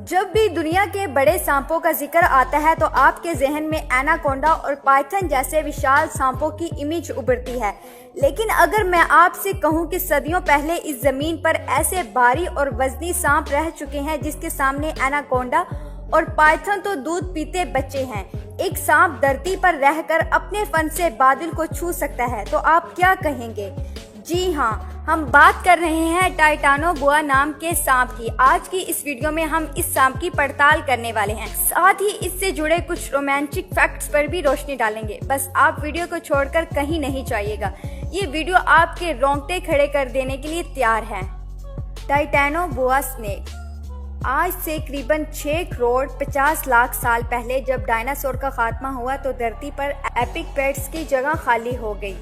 जब भी दुनिया के बड़े सांपों का जिक्र आता है तो आपके जहन में एनाकोंडा और पाइथन जैसे विशाल सांपों की इमेज उभरती है। लेकिन अगर मैं आपसे कहूं कि सदियों पहले इस जमीन पर ऐसे भारी और वजनी सांप रह चुके हैं जिसके सामने एनाकोंडा और पाइथन तो दूध पीते बच्चे हैं। एक सांप धरती पर रहकर अपने फन से बादल को छू सकता है, तो आप क्या कहेंगे? जी हाँ, हम बात कर रहे हैं टाइटानोबोआ नाम के सांप की। आज की इस वीडियो में हम इस सांप की पड़ताल करने वाले हैं, साथ ही इससे जुड़े कुछ रोमांटिक फैक्ट्स पर भी रोशनी डालेंगे। बस आप वीडियो को छोड़कर कहीं नहीं जाइएगा, ये वीडियो आपके रोंगटे खड़े कर देने के लिए तैयार है। टाइटानोबोआ स्नेक। आज से करीबन 6 करोड़ 50 लाख साल पहले जब डायनासोर का खात्मा हुआ तो धरती पर एपिकपेट्स की जगह खाली हो गई।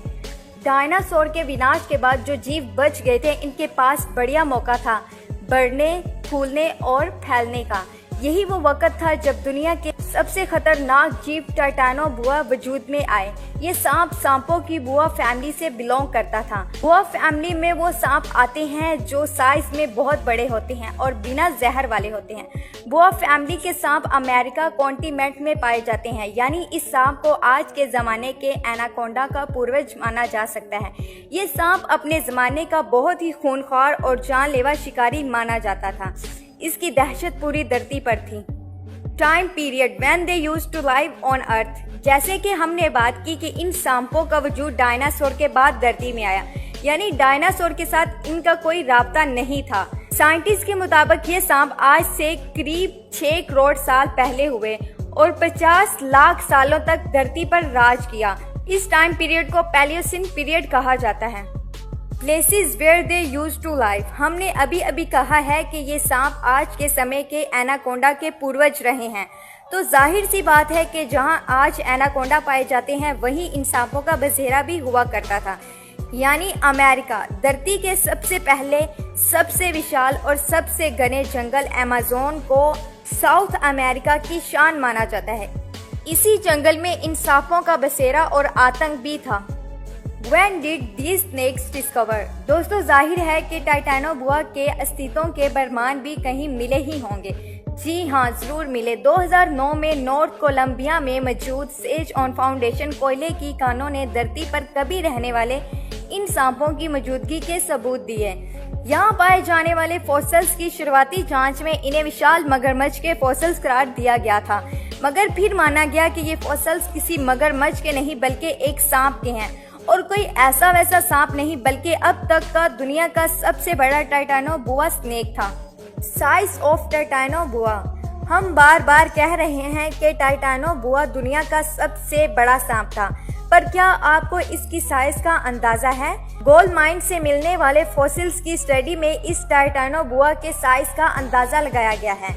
डायनासोर के विनाश के बाद जो जीव बच गए थे, इनके पास बढ़िया मौका था बढ़ने, फूलने और फैलने का। यही वो वक्त था जब दुनिया के सबसे खतरनाक जीव टाइटानोबोआ वजूद में आए। ये सांप सांपों की बोआ फैमिली से बिलोंग करता था। बोआ फैमिली में वो सांप आते हैं जो साइज में बहुत बड़े होते हैं और बिना जहर वाले होते हैं। बोआ फैमिली के सांप अमेरिका कॉन्टिनेंट में पाए जाते हैं, यानी इस सांप को आज के जमाने के एनाकोंडा का पूर्वज माना जा सकता है। ये सांप अपने जमाने का बहुत ही खूंखार और जानलेवा शिकारी माना जाता था। इसकी दहशत पूरी धरती पर थी। Time period when they used to live on earth. जैसे कि हमने बात की कि इन सांपों का वजूद डायनासोर के बाद धरती में आया, यानी डायनासोर के साथ इनका कोई राब्ता नहीं था। साइंटिस्ट के मुताबिक ये सांप आज से करीब 6 करोड़ साल पहले हुए और 50 लाख सालों तक धरती पर राज किया। इस टाइम पीरियड को पैलियोसिन पीरियड कहा जाता है। Places where they use to live. हमने अभी कहा है कि ये सांप आज के समय के एनाकोंडा के पूर्वज रहे हैं, तो जाहिर सी बात है कि जहां आज एनाकोंडा पाए जाते हैं वहीं इन सांपों का बसेरा भी हुआ करता था, यानी अमेरिका। धरती के सबसे पहले, सबसे विशाल और सबसे घने जंगल अमेज़न को साउथ अमेरिका की शान माना जाता है। इसी जंगल में इन सांपों का बसेरा और आतंक भी था। When did these snakes discover? दोस्तों, जाहिर है कि टाइटानोबोआ के अस्तित्व के प्रमाण भी कहीं मिले ही होंगे। जी हाँ, जरूर मिले। 2009 में नॉर्थ कोलंबिया में मौजूद सेज ऑन फाउंडेशन कोयले की खानों ने धरती पर कभी रहने वाले इन सांपों की मौजूदगी के सबूत दिए। यहाँ पाए जाने वाले फॉसिल्स की शुरुआती जांच में इन्हें विशाल मगरमच्छ के फॉसिल्स करार दिया गया था, मगर फिर माना गया कि ये फॉसिल्स किसी मगरमच्छ के नहीं बल्कि एक सांप के हैं, और कोई ऐसा वैसा सांप नहीं बल्कि अब तक का दुनिया का सबसे बड़ा टाइटानोबोआ स्नेक था। Size of Titanoboa. हम बार बार कह रहे हैं कि टाइटानोबोआ दुनिया का सबसे बड़ा सांप था, पर क्या आपको इसकी साइज का अंदाजा है? गोल्ड माइन से मिलने वाले फॉसिल्स की स्टडी में इस टाइटानोबोआ के साइज का अंदाजा लगाया गया है।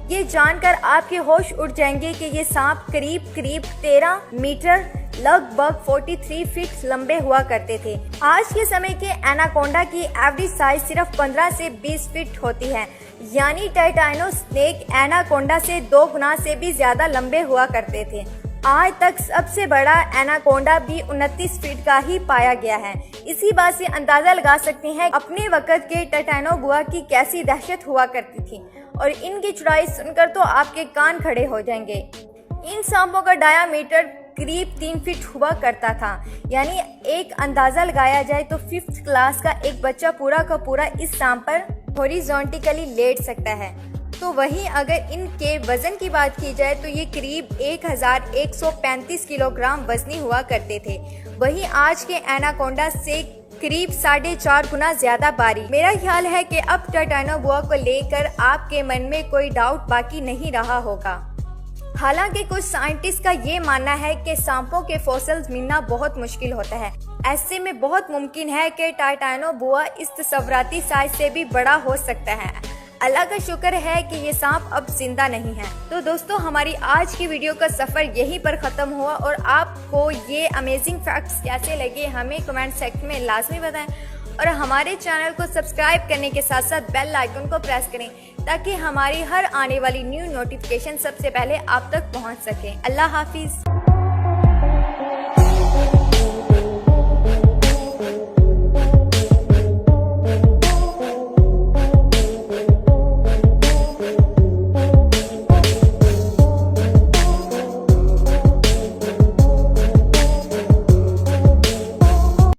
ये जानकर आपके होश उड़ जाएंगे कि ये सांप करीब 13 मीटर लगभग 43 फीट लंबे हुआ करते थे। आज के समय के एनाकोंडा की एवरेज साइज सिर्फ 15 से 20 फीट होती है, यानी टाइटानो स्नेक एनाकोंडा से 2 गुना से भी ज्यादा लंबे हुआ करते थे। आज तक सबसे बड़ा एनाकोंडा भी 29 फीट का ही पाया गया है। इसी बात से अंदाजा लगा सकते हैं अपने वक्त के टाइटानोबोआ की कैसी दहशत हुआ करती थी, और इनकी चौड़ाई सुनकर तो आपके कान खड़े हो जाएंगे। इन सांपों का डायामीटर करीब 3 फीट हुआ करता था, यानी एक अंदाजा लगाया जाए तो 5th क्लास का एक बच्चा पूरा का पूरा इस सांप पर हॉरिजॉन्टली लेट सकता है। तो वहीं अगर इनके वजन की बात की जाए तो ये करीब 1135 किलोग्राम वजनी हुआ करते थे। वहीं आज के एनाकोंडा से करीब 4.5 गुना ज्यादा भारी। मेरा ख्याल है कि अब टाइटानोबोआ को लेकर आपके मन में कोई डाउट बाकी नहीं रहा होगा। हालांकि कुछ साइंटिस्ट का ये मानना है कि सांपों के फॉसिल्स मिलना बहुत मुश्किल होता है। ऐसे में बहुत मुमकिन है कि टाइटानोबोआ इस तस्वराती साइज से भी बड़ा हो सकता है। अल्लाह का शुक्र है कि ये सांप अब जिंदा नहीं है। तो दोस्तों, हमारी आज की वीडियो का सफर यहीं पर खत्म हुआ, और आपको ये अमेजिंग फैक्ट्स कैसे लगे हमें कमेंट सेक्शन में लाजमी बताएं, और हमारे चैनल को सब्सक्राइब करने के साथ साथ बेल आइकन को प्रेस करें ताकि हमारी हर आने वाली न्यू नोटिफिकेशन सबसे पहले आप तक पहुंच सके। अल्लाह हाफिज।